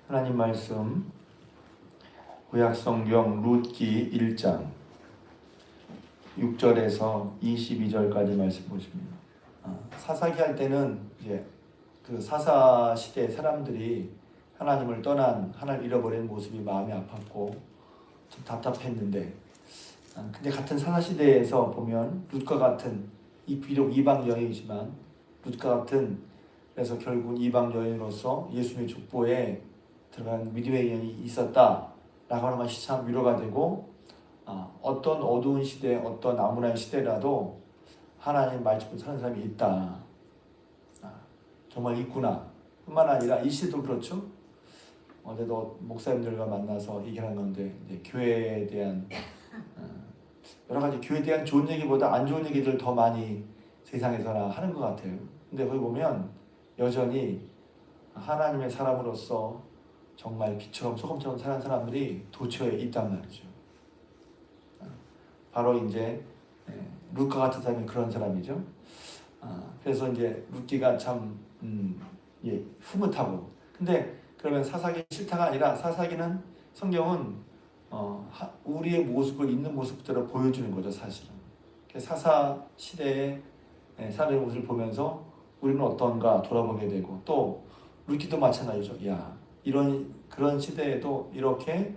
하나님 말씀 구약성경 룻기 1장 6절에서 22절까지 말씀 보십니다. 사사기 할 때는 이제 그 사사 시대 사람들이 하나님을 떠난, 하나님을 잃어버린 모습이 마음이 아팠고 좀 답답했는데, 근데 같은 사사 시대에서 보면 룻과 같은, 비록 이방 여인이지만 룻과 같은, 그래서 결국 이방 여인으로서 예수님의 족보에 들어간 믿음의 인연이 있었다라고 하는 것이 참 위로가 되고, 어떤 어두운 시대, 어떤 암울한 시대라도 하나님 말씀을 사는 사람이 있다, 정말 있구나 뿐만 아니라 이 시대도 그렇죠. 어제도 목사님들과 만나서 얘기하는 건데, 이제 교회에 대한 여러 가지, 교회에 대한 좋은 얘기보다 안 좋은 얘기들 더 많이 세상에서나 하는 것 같아요. 근데 거기 보면 여전히 하나님의 사람으로서 정말 빛처럼 소금처럼 사는 사람들이 도처에 있단 말이죠. 바로 이제 룻과 같은 사람이 그런 사람이죠. 그래서 이제 룻기가 참 흐뭇하고, 근데 그러면 사사기 싫다가 아니라, 사사기는, 성경은 우리의 모습을 있는 모습대로 보여주는 거죠, 사실은. 사사 시대의 사람의 모습을 보면서 우리는 어떤가 돌아보게 되고, 또 룻기도 마찬가지죠. 그런 시대에도 이렇게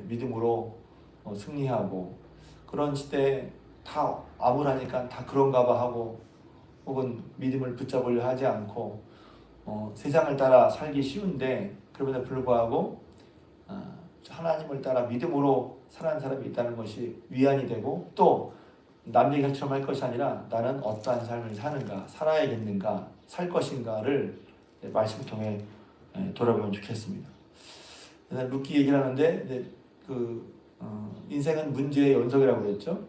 믿음으로 승리하고, 그런 시대에 다 암울하니까 다 그런가 봐 하고, 혹은 믿음을 붙잡으려 하지 않고 세상을 따라 살기 쉬운데, 그럼에도 불구하고 하나님을 따라 믿음으로 살아가는 사람이 있다는 것이 위안이 되고, 또 남 얘기처럼 할 것이 아니라 나는 어떠한 삶을 사는가, 살아야겠는가, 살 것인가를 말씀을 통해 돌아보면 좋겠습니다. 룻기 얘기를 하는데, 인생은 문제의 연속이라고 그랬죠.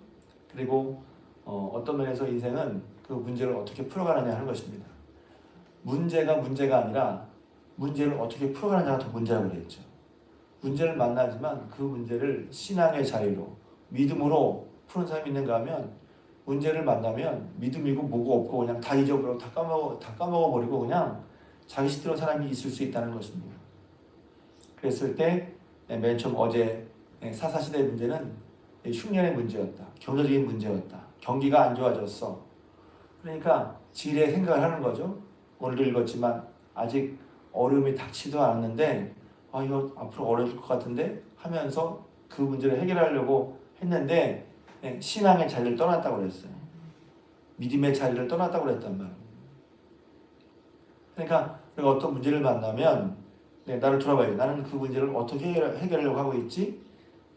그리고 어떤 면에서 인생은 그 문제를 어떻게 풀어가느냐 하는 것입니다. 문제가 아니라 문제를 어떻게 풀어가느냐가 더 문제라고 그랬죠. 문제를 만나지만 그 문제를 신앙의 자리로, 믿음으로 푸는 사람이 있는가 하면, 문제를 만나면 믿음이고 뭐고 없고 그냥 다 잊어버리고 다 까먹어버리고 그냥 자기 식대로 사람이 있을 수 있다는 것입니다. 그랬을 때 맨 처음 어제 사사시대의 문제는 흉년의 문제였다, 경제적인 문제였다, 경기가 안 좋아졌어. 그러니까 지레 생각을 하는 거죠. 오늘도 읽었지만 아직 어려움이 닥치도 않았는데 이거 앞으로 어려질 것 같은데 하면서 그 문제를 해결하려고 했는데 신앙의 자리를 떠났다고 그랬어요. 믿음의 자리를 떠났다고 그랬단 말이에요. 그러니까 내가 어떤 문제를 만나면 나를 돌아봐요. 나는 그 문제를 어떻게 해결하려고 하고 있지?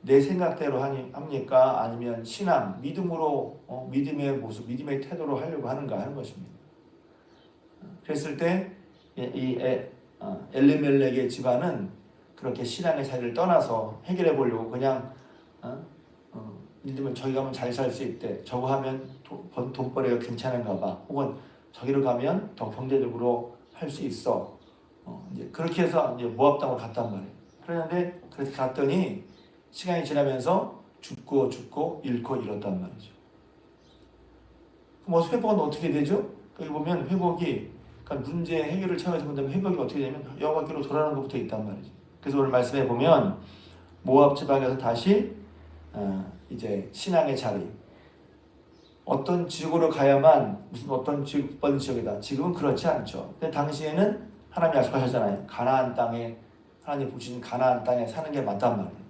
내 생각대로 합니까? 아니면 신앙, 믿음으로, 믿음의 모습, 믿음의 태도로 하려고 하는가 하는 것입니다. 그랬을 때 이 엘리멜렉의 집안은 그렇게 신앙의 자리를 떠나서 해결해 보려고 그냥 예를 들면 저기 가면 잘 살 수 있대, 저거 하면 돈벌이가 괜찮은가 봐, 혹은 저기로 가면 더 경제적으로 할 수 있어, 이제 그렇게 해서 이제 모압 땅으로 갔단 말이에요. 그런데 그렇게 갔더니 시간이 지나면서 죽고 잃고 잃었단 말이죠. 그럼 회복은 어떻게 되죠? 여기 보면 회복이, 그러니까 문제 해결을 찾아서 본다면 회복이 어떻게 되냐면 여호와께로 돌아가는 것부터 있단 말이죠. 그래서 오늘 말씀해 보면 모압 지방에서 다시 이제 신앙의 자리, 어떤 지역으로 가야만 무슨 어떤 지역이다, 지금은 그렇지 않죠. 근데 당시에는 하나님이 약속하셨잖아요. 가나안 땅에, 하나님 복주신 가나안 땅에 사는 게 맞단 말이에요.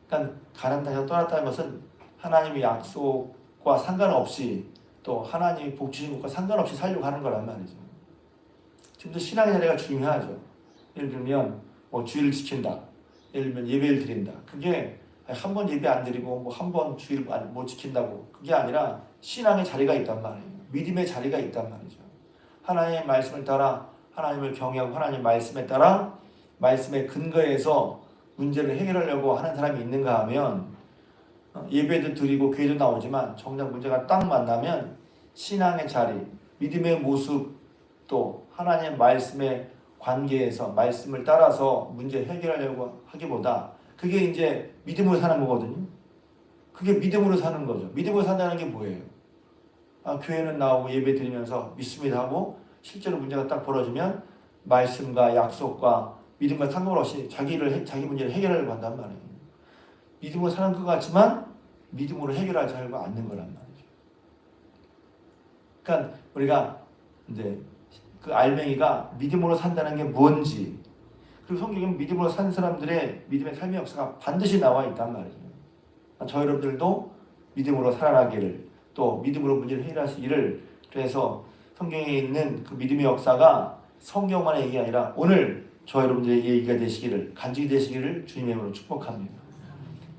그러니까 가나안 땅에서 떠났다는 것은 하나님의 약속과 상관없이, 또 하나님이 복주신 것과 상관없이 살려고 하는 거란 말이죠. 지금도 신앙의 자리가 중요하죠. 예를 들면 주일을 지킨다, 예를 들면 예배를 드린다, 그게 한 번 예배 안 드리고 한 번 주일 못 지킨다고, 그게 아니라 신앙의 자리가 있단 말이에요. 믿음의 자리가 있단 말이죠. 하나님의 말씀을 따라, 하나님을 경외하고 하나님의 말씀에 따라, 말씀의 근거에서 문제를 해결하려고 하는 사람이 있는가 하면, 예배도 드리고 교회도 나오지만 정작 문제가 딱 만나면 신앙의 자리, 믿음의 모습, 또 하나님의 말씀의 관계에서 말씀을 따라서 문제 해결하려고 하기보다, 그게 이제 믿음으로 사는 거거든요. 그게 믿음으로 사는 거죠. 믿음으로 산다는 게 뭐예요? 교회는 나오고 예배 드리면서 믿습니다 하고, 실제로 문제가 딱 벌어지면 말씀과 약속과 믿음과 상관없이 자기 문제를 해결하려고 한단 말이에요. 믿음으로 사는 것 같지만 믿음으로 해결하지 않는 거란 말이죠. 그러니까 우리가 이제 그 알맹이가 믿음으로 산다는 게 뭔지, 그리고 성경에는 믿음으로 산 사람들의 믿음의 삶의 역사가 반드시 나와 있단 말이죠. 저 여러분들도 믿음으로 살아나기를, 또 믿음으로 문제를 해결하시기를, 그래서 성경에 있는 그 믿음의 역사가 성경만의 얘기가 아니라 오늘 저 여러분들의 얘기가 되시기를, 간증이 되시기를 주님의 이름으로 축복합니다.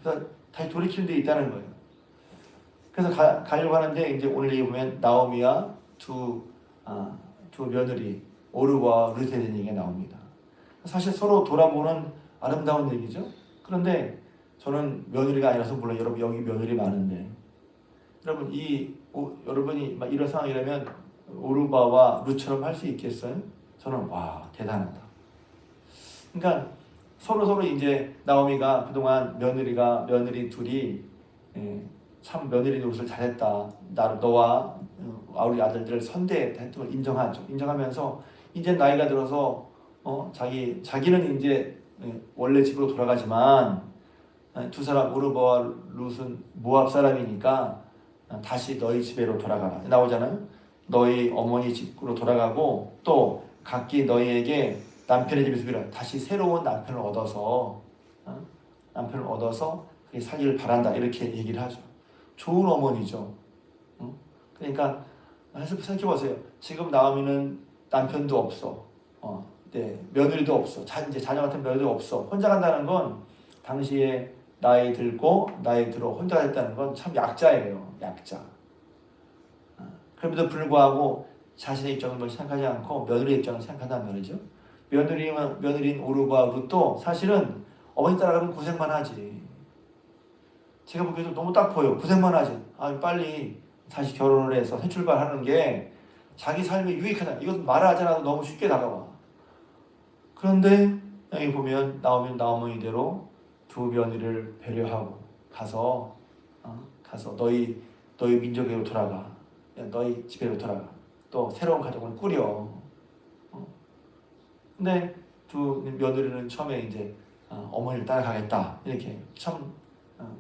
그래서 다시 돌이키는 데 있다는 거예요. 그래서 가려고 하는데, 이제 오늘 얘기 보면 나오미와 두 며느리 오르바와 룻에 대한 얘기가 나옵니다. 사실 서로 돌아보는 아름다운 얘기죠. 그런데 저는 며느리가 아니라서, 물론 여러분 여기 며느리 많은데, 여러분 여러분이 막 이런 상황이라면 오르바와 룻처럼 할 수 있겠어요? 저는 와, 대단하다. 그러니까 서로 이제 나오미가 그동안 며느리 둘이 참 며느리 노릇을 잘했다. 너와 우리 아들들을 선대했던 걸 인정하죠. 인정하면서 이제 나이가 들어서 자기는 이제 원래 집으로 돌아가지만 두 사람 오르바와 룻은 모압 사람이니까 다시 너희 집으로 돌아가라 나오잖아요. 너희 어머니 집으로 돌아가고 또 각기 너희에게 남편의 집에서 그래 다시 새로운 남편을 얻어서 살기를 바란다, 이렇게 얘기를 하죠. 좋은 어머니죠. 그러니까 생각해보세요. 지금 나오미는 남편도 없어, 며느리도 없어, 이제 자녀 같은 며느리도 없어. 혼자 간다는 건 당시에 나이 들어 혼자 됐다는 건 참 약자예요. 약자. 그럼에도 불구하고 자신의 입장을 생각하지 않고 며느리 입장을 생각한단 말이죠. 며느리인 오르바 룻도 사실은 어머니 따라가면 고생만 하지. 제가 보기에도 너무 딱 보여. 고생만 하지. 빨리 다시 결혼을 해서 새 출발하는 게 자기 삶에 유익하다. 이것은 말하지 않아도 너무 쉽게 다가와. 그런데 여기 보면 나오면 이대로 두 며느리를 배려하고 가서 너희 민족으로 돌아가. 너희 집에로 돌아가. 또 새로운 가족을 꾸려. 근데 두 며느리는 처음에 이제 어머니를 따라가겠다, 이렇게 참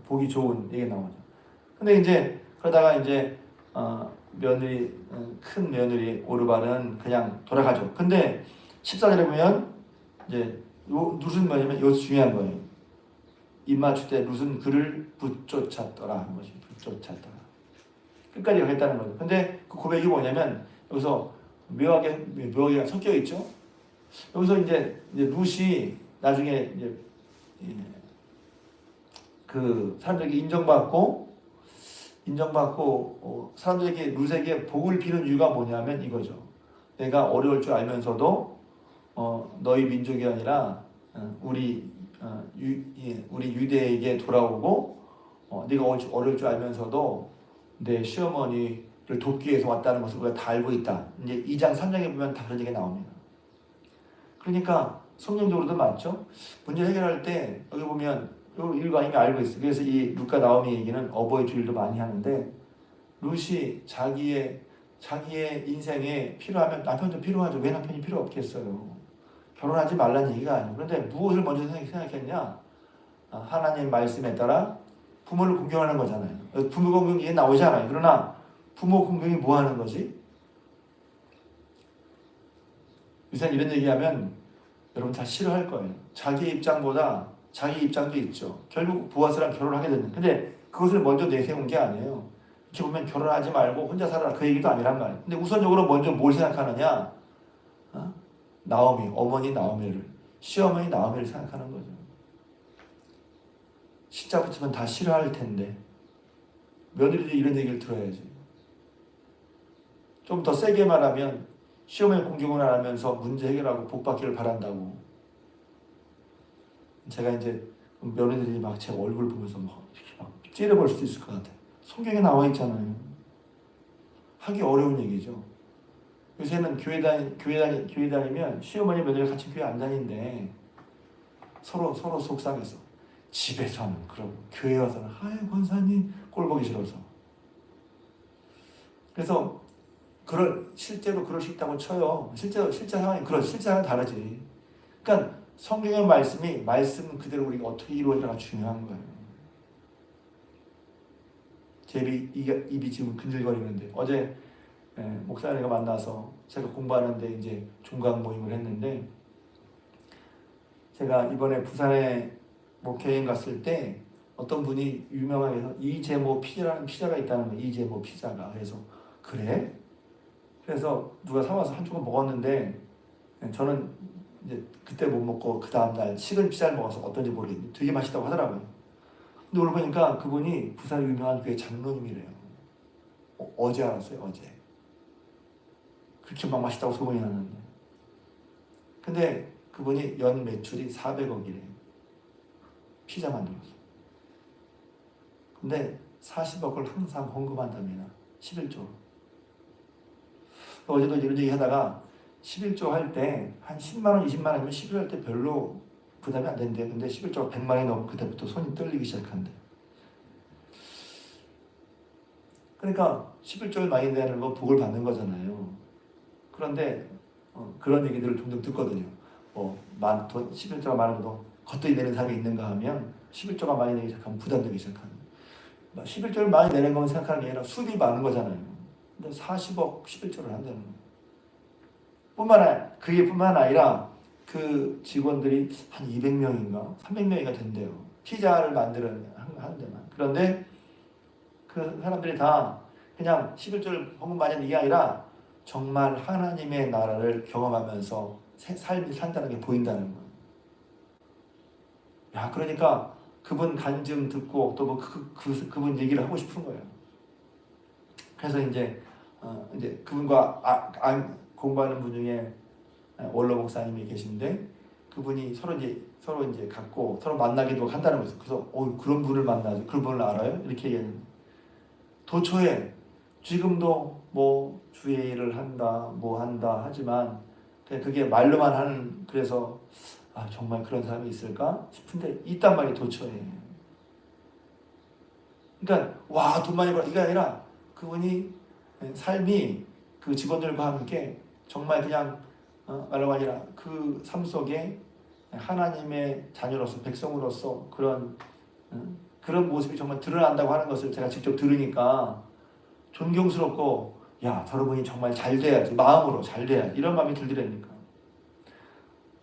보기 좋은 얘기가 나오죠. 근데 이제 그러다가 이제 큰 며느리 오르바는 그냥 돌아가죠. 근데 14절에 보면 이제 룻은 뭐냐면 이것이 중요한 거예요. 입맞출 때 룻은 그를 붙쫓았더라 하는 것이, 붙쫓았더라. 끝까지 가겠다는 거죠. 근데 그 고백이 뭐냐면 여기서 묘하게 섞여 있죠. 여기서 이제 룻이 나중에 이제 그 사람들에게 인정받고 사람들에게 룻에게 복을 비는 이유가 뭐냐면 이거죠. 내가 어려울 줄 알면서도 너희 민족이 아니라 우리 유대에게 돌아오고 네가 어려울 줄 알면서도 내 시어머니를 돕기 위해서 왔다는 것을 우리가 다 알고 있다. 이제 2장 3장에 보면 다 그런 얘기가 나옵니다. 그러니까 성경적으로도 맞죠. 문제 해결할 때 여기 보면 일과 이미 알고 있어요. 그래서 이 룻과 나오미 얘기는 어버이 주일도 많이 하는데, 룻이 자기의 인생에 필요하면 남편도 필요하죠. 왜 남편이 필요 없겠어요. 결혼하지 말라는 얘기가 아니에요. 그런데 무엇을 먼저 생각했냐? 하나님 말씀에 따라 부모를 공경하는 거잖아요. 부모 공경이 나오지 않아요. 그러나 부모 공경이 뭐 하는 거지? 요새 이런 얘기하면 여러분 다 싫어할 거예요. 자기 입장보다 자기 입장도 있죠. 결국 보아스랑 결혼하게 됐는데, 근데 그것을 먼저 내세운 게 아니에요. 이렇게 보면 결혼하지 말고 혼자 살아라, 그 얘기도 아니란 말이에요. 근데 우선적으로 먼저 뭘 생각하느냐? 나오미, 어머니 나오미를, 시어머니 나오미를 생각하는 거죠. 시자 붙으면 다 싫어할 텐데 며느리들이 이런 얘기를 들어야지. 좀 더 세게 말하면 시어머니 공경을 안 하면서 문제 해결하고 복 받기를 바란다고. 제가 이제 며느리들이 막 제 얼굴 보면서 막 찌려볼 수도 있을 것 같아요. 성경에 나와 있잖아요. 하기 어려운 얘기죠. 요새는 교회 다니면 시어머니 며느리 같이 교회 안 다니는데 서로 속상해서 집에서는 그러고 교회 와서는 권사님 꼴보기 싫어서. 그래서 실제로 그럴 수 있다고 쳐요. 실제 상황이 실제 상황은 다르지. 그러니까 성경의 말씀이 말씀 그대로 우리가 어떻게 이루어지는가 중요한 거예요. 제 입이 지금 근질거리는데 어제 목사님과 만나서 제가 공부하는데 이제 종강 모임을 했는데 제가 이번에 부산에 목회여행 갔을 때 어떤 분이 유명하게 이재모 피자라는 피자가 있다는 거예요. 이재모 피자가. 그래서 그래? 그래서 누가 사와서 한 조각 먹었는데 저는 이제 그때 못 먹고 그 다음날 식은 피자를 먹어서 어떤지 모르겠는데 되게 맛있다고 하더라고요. 근데 오늘 보니까 그분이 부산 유명한 교회 장로님이래요. 어제 알았어요. 어제. 그렇게 막 맛있다고 소문이 났는데. 근데 그분이 연 매출이 400억이래요. 피자 만들어서. 근데 40억을 항상 헌금한답니다. 11조. 어제도 이런 얘기 하다가 11조 할 때 한 10만원, 20만원이면 11조 할 때 별로 부담이 안 된대. 근데 11조가 100만원이 넘으면 그때부터 손이 떨리기 시작한대. 그러니까 11조를 많이 내는 거 복을 받는 거잖아요. 그런데 그런 얘기들을 종종 듣거든요. 돈 11조가 많아도 겉들이 내는 사람이 있는가 하면 11조가 많이 내기 시작하면 부담되기 시작하는 11조를 많이 내는 것만 생각하는 게 아니라 수입이 많은 거잖아요. 근데 40억 11조를 한다는 거예요. 그게 뿐만 아니라 그 직원들이 한 200명인가 300명이가 된대요. 피자를 만드는 한 데만. 그런데 그 사람들이 다 그냥 11조를 헌금 많이 하는 게 아니라 정말 하나님의 나라를 경험하면서 삶이 산다는 게 보인다는 거예요. 야, 그러니까 그분 간증 듣고 또 뭐 그분 얘기를 하고 싶은 거예요. 그래서 이제 그분과 공부하는 분 중에 원로 목사님이 계신데 그분이 서로 이제 갖고 서로 만나기도 한다는 거죠. 그래서 그런 분을 만나죠. 그런 분을 알아요? 이렇게 얘기하는. 도초에 지금도 뭐 주의 일을 한다, 뭐 한다 하지만 그게 말로만 하는. 그래서 정말 그런 사람이 있을까 싶은데 있단 말이에요. 도초에. 그러니까 돈 많이 벌어 이게 아니라 그분이 삶이 그 직원들과 함께 정말 그냥 말로가 아니라 그 삶 속에 하나님의 자녀로서 백성으로서 그런 모습이 정말 드러난다고 하는 것을 제가 직접 들으니까 존경스럽고, 야, 저런 분이 정말 잘 돼야지, 마음으로 잘 돼야지 이런 마음이 들더라니까.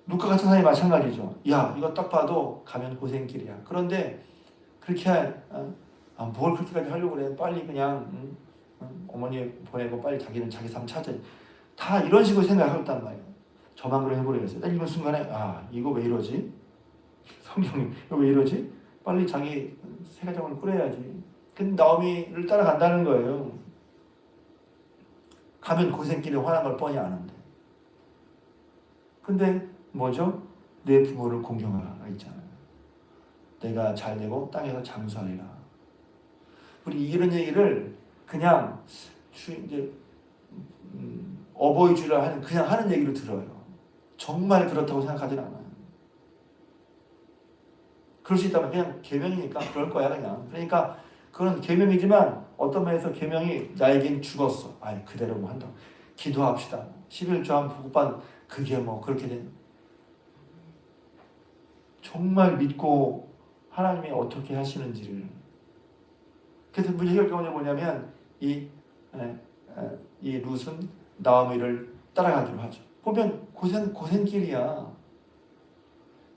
루카 같은 사람이 마찬가지죠. 야, 이거 딱 봐도 가면 고생길이야. 그런데 그렇게 뭘 그렇게까지 하려고 그래. 빨리 그냥 어머니 보내고 빨리 자기는 자기 삶 찾아. 다 이런 식으로 생각했단 말이에요. 저만 그런 모르겠어요. 딱 이런 순간에 이거 왜 이러지? 성경이 이거 왜 이러지? 빨리 자기 새 가정을 꾸려야지. 근데 나오미를 따라간다는 거예요. 가면 고생길에 화난 걸 뻔히 아는데. 근데 뭐죠? 내 부모를 공경하라 있잖아요. 내가 잘되고 땅에서 장수하리라. 우리 이런 얘기를 그냥 어버이 주라 그냥 하는 얘기로 들어요. 정말 그렇다고 생각하진 않아요. 그럴 수 있다면 그냥 계명이니까 그럴 거야 그냥. 그러니까 그건 계명이지만 어떤 면에서 계명이 나에겐 죽었어. 그대로 뭐 한다. 기도합시다. 11조 한 복받 그게 뭐 그렇게 된. 정말 믿고 하나님이 어떻게 하시는지를. 그래서 문제 해결점은 뭐냐면 이 룻은 나오미를 따라가기로 하죠. 보면 고생길이야.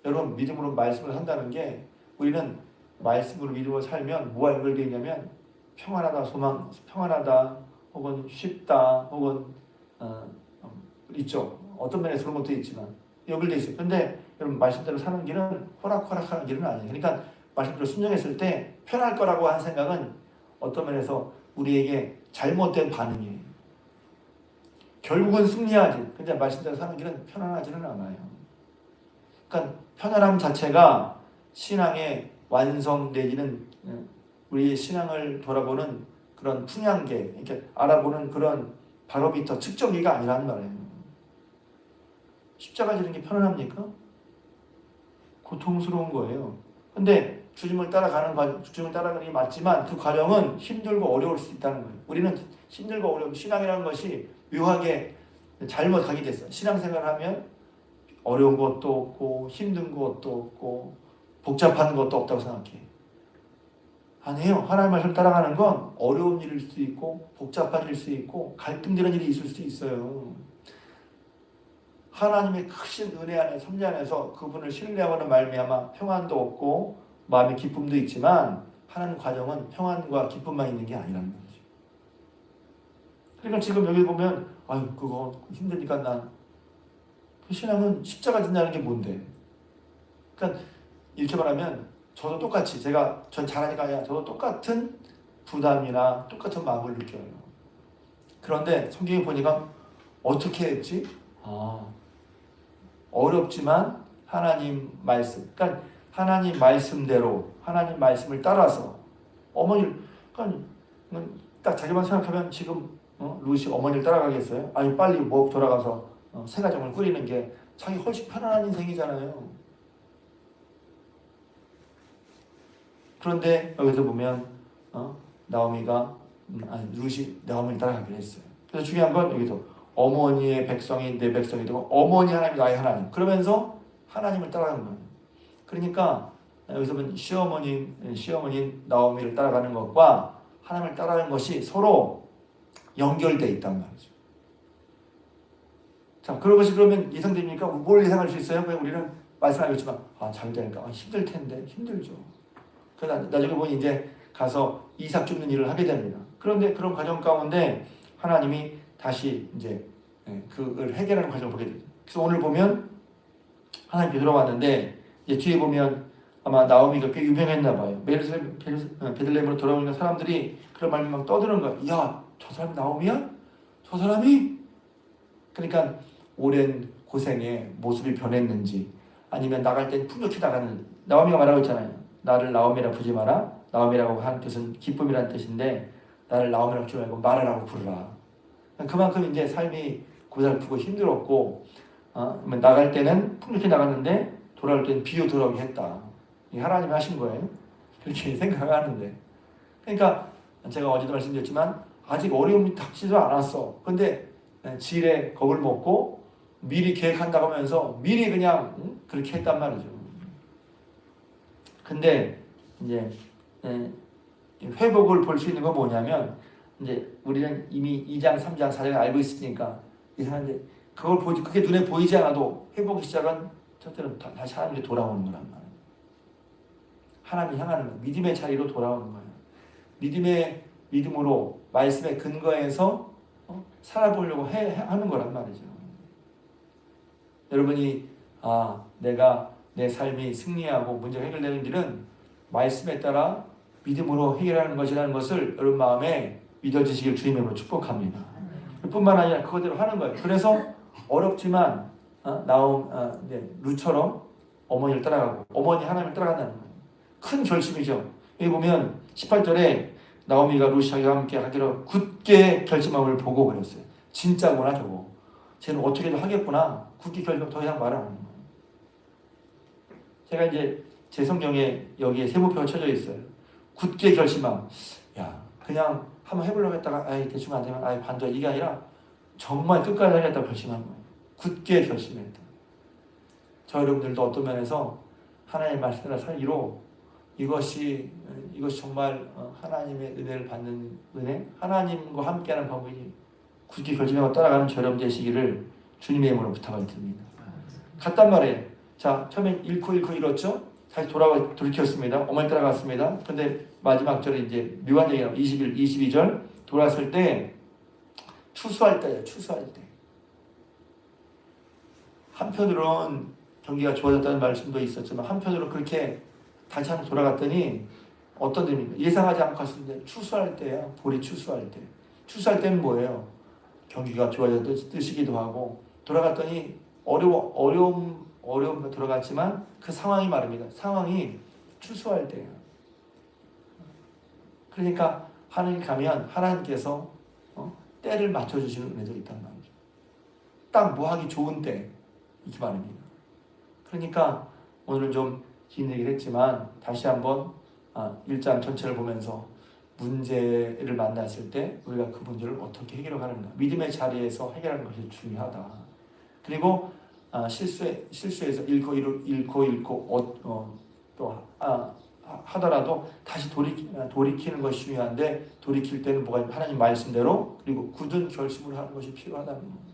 여러분 믿음으로 말씀을 한다는 게 우리는 말씀으로 믿음으로 살면 뭐가 연결되어 있냐면 평안하다, 평안하다 혹은 쉽다 혹은 있죠. 어떤 면에서 그런 것도 있지만 연결되어 있어요. 근데 여러분 말씀대로 사는 길은 호락호락하는 길은 아니에요. 그러니까 말씀대로 순종했을 때 편할 거라고 하는 생각은 어떤 면에서 우리에게 잘못된 반응이에요. 결국은 승리하지. 근데 말씀대로 사는 길은 편안하지는 않아요. 그러니까 편안함 자체가 신앙의 완성 내지는 우리의 신앙을 돌아보는 그런 풍향계, 이렇게 알아보는 그런 바로미터 측정기가 아니라는 말이에요. 십자가 지는 게 편안합니까? 고통스러운 거예요. 근데 주님을 따라가는 게 맞지만 그 과정은 힘들고 어려울 수 있다는 거예요. 우리는 힘들고 어려운 신앙이라는 것이 묘하게 잘못 가게 됐어요. 신앙생활을 하면 어려운 것도 없고 힘든 것도 없고 복잡한 것도 없다고 생각해. 아니에요. 하나님 말씀 따라가는 건 어려운 일일 수도 있고 복잡한 일일 수도 있고 갈등되는 일이 있을 수도 있어요. 하나님의 크신 은혜 안에 섭리 안에서 그분을 신뢰하고는 말미암아 평안도 없고 마음의 기쁨도 있지만 하는 과정은 평안과 기쁨만 있는 게 아니라는 거죠. 그러니까 지금 여기 보면 아유 그거 힘드니까 난 신앙은 십자가 진다는 게 뭔데? 그러니까 이렇게 말하면 저도 똑같이 전 잘하니까 아니라 저도 똑같은 부담이나 똑같은 마음을 느껴요. 그런데 성경에 보니까 어떻게 했지? 어렵지만 하나님 말씀, 그러니까 하나님 말씀대로 하나님 말씀을 따라서 어머니를, 그러니까 딱 자기만 생각하면 지금 루시 어머니를 따라가겠어요? 아니 빨리 돌아가서 새 가정을 꾸리는 게 자기 훨씬 편안한 인생이잖아요. 그런데 여기서 보면 나오미가 루시 나오미를 따라가기로 했어요. 그래서 중요한 건 여기서 어머니의 백성이 내 백성이 되고 어머니 하나님이 나의 하나님. 그러면서 하나님을 따라가는 거예요. 그러니까 여기서 보면 시어머니 나오미를 따라가는 것과 하나님을 따라가는 것이 서로 연결되어 있단 말이죠. 자, 그런 것이 그러면 예상됩니까? 뭘 예상할 수 있어요? 우리는 말씀하겠지만 잘 되니까 힘들 텐데 힘들죠. 그러다 나중에 보니 이제 가서 이삭 줍는 일을 하게 됩니다. 그런데 그런 과정 가운데 하나님이 다시 이제 그걸 해결하는 과정을 보게 됩니다. 그래서 오늘 보면 하나님께 돌아왔는데 이제 뒤에 보면 아마 나오미가 꽤 유명했나 봐요. 베들레헴으로 돌아오는 사람들이 그런 말을 막 떠드는 거야. 야, 저 사람이 나오미야? 저 사람이? 그러니까 오랜 고생에 모습이 변했는지 아니면 나갈 땐 풍족히 나가는 나오미가 말하고 있잖아요. 나를 나오미라 부르지 마라. 나오미라고 하는 뜻은 기쁨이라는 뜻인데 나를 나오미라고 부르지 말고 마라라고 부르라. 그만큼 이제 삶이 고달프고 힘들었고 나갈 때는 풍족히 나갔는데 돌아올 때는 비어 돌아오게 했다. 이게 하나님이 하신 거예요. 그렇게 생각하는데 그러니까 제가 어제도 말씀드렸지만 아직 어려움이 닥치지도 않았어. 근데 지일에 겁을 먹고 미리 계획한다고 하면서 미리 그냥 그렇게 했단 말이죠. 근데 이제 회복을 볼 수 있는 건 뭐냐면 이제 우리는 이미 2장, 3장, 4장을 알고 있으니까 이상한데 그게 눈에 보이지 않아도 회복의 시작은 첫째는 다시 하나님께 돌아오는 거란 말이에요. 하나님 향하는 거, 믿음의 자리로 돌아오는 거예요. 믿음으로 말씀의 근거에서 살아보려고 하는 거란 말이죠. 여러분이 내가 내 삶이 승리하고 문제가 해결되는 길은 말씀에 따라 믿음으로 해결하는 것이라는 것을 여러분 마음에 믿어지시길 주님의 이름으로 축복합니다. 뿐만 아니라 그거대로 하는 거예요. 그래서 어렵지만 루처럼 어머니를 따라가고 어머니 하나님을 따라간다는 거예요. 큰 결심이죠. 여기 보면 18절에 나오미가 루시아와 함께 하기로 굳게 결심함을 보고 그랬어요. 진짜구나 저거. 쟤는 어떻게든 하겠구나. 굳게 결심 더 이상 말 안 하는 거예요. 제가 이제 제 성경에 여기에 세모표가 쳐져 있어요. 굳게 결심함. 야 그냥 한번 해보려고 했다가 대충 안 되면 관둬. 이게 아니라 정말 끝까지 하겠다고 결심한 거예요. 굳게 결심했다. 저 여러분들도 어떤 면에서 하나님의 말씀을 살기로 이것이 정말 하나님의 은혜를 받는 은혜, 하나님과 함께하는 방법이 굳게 결심하고 따라가는 저 여러분 되시기를 주님의 이름으로 부탁을 드립니다. 갔단 말이에요. 자, 처음엔 잃고 잃었죠? 다시 돌이켰습니다. 어머니 따라갔습니다. 근데 마지막 절에 이제 묘한 얘기가 22절 돌아왔을 때 추수할 때예요. 추수할 때. 한편으로는 경기가 좋아졌다는 말씀도 있었지만 한편으로 그렇게 다시 한번 돌아갔더니 어떤 의미입니까? 예상하지 않고 갔는데 추수할 때야. 볼이 추수할 때. 추수할 때는 뭐예요? 경기가 좋아졌던 뜻이기도 하고 돌아갔더니 어려움과 들어갔지만 그 상황이 말입니다. 상황이 추수할 때예요. 그러니까 하나님 가면 하나님께서 때를 맞춰주시는 은혜도 있단 말이죠. 딱 뭐 하기 좋은 때 이렇게 말입니다. 그러니까 오늘 좀 긴 얘기를 했지만 다시 한번 1장 전체를 보면서 문제를 만났을 때 우리가 그 문제를 어떻게 해결하는가 믿음의 자리에서 해결하는 것이 중요하다. 그리고 실수해서 잃고 하더라도 다시 돌이키는 것이 중요한데, 돌이킬 때는 뭐가 하나님 말씀대로 그리고 굳은 결심을 하는 것이 필요하다는 거예요.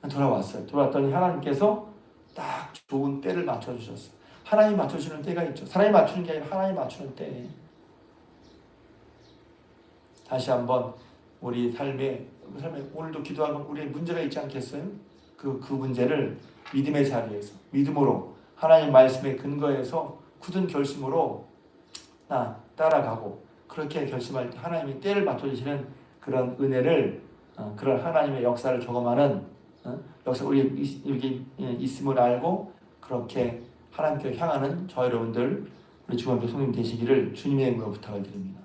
돌아왔어요. 돌아왔더니 하나님께서 딱 좋은 때를 맞춰주셨어요. 하나님 맞춰주는 때가 있죠. 사람이 맞추는 게 아니라 하나님 맞추는 때예요. 다시 한번 우리 삶에 오늘도 기도하면 우리의 문제가 있지 않겠어요? 그 문제를 믿음의 자리에서 믿음으로 하나님 말씀에 근거해서 굳은 결심으로 따라가고, 그렇게 결심할 때 하나님이 때를 맞춰주시는 그런 은혜를, 그런 하나님의 역사를 경험하는 역사 우리 여기 있음을 알고 그렇게 하나님께 향하는 저 여러분들, 우리 중학교 성님 되시기를 주님의 이름으로 부탁을 드립니다.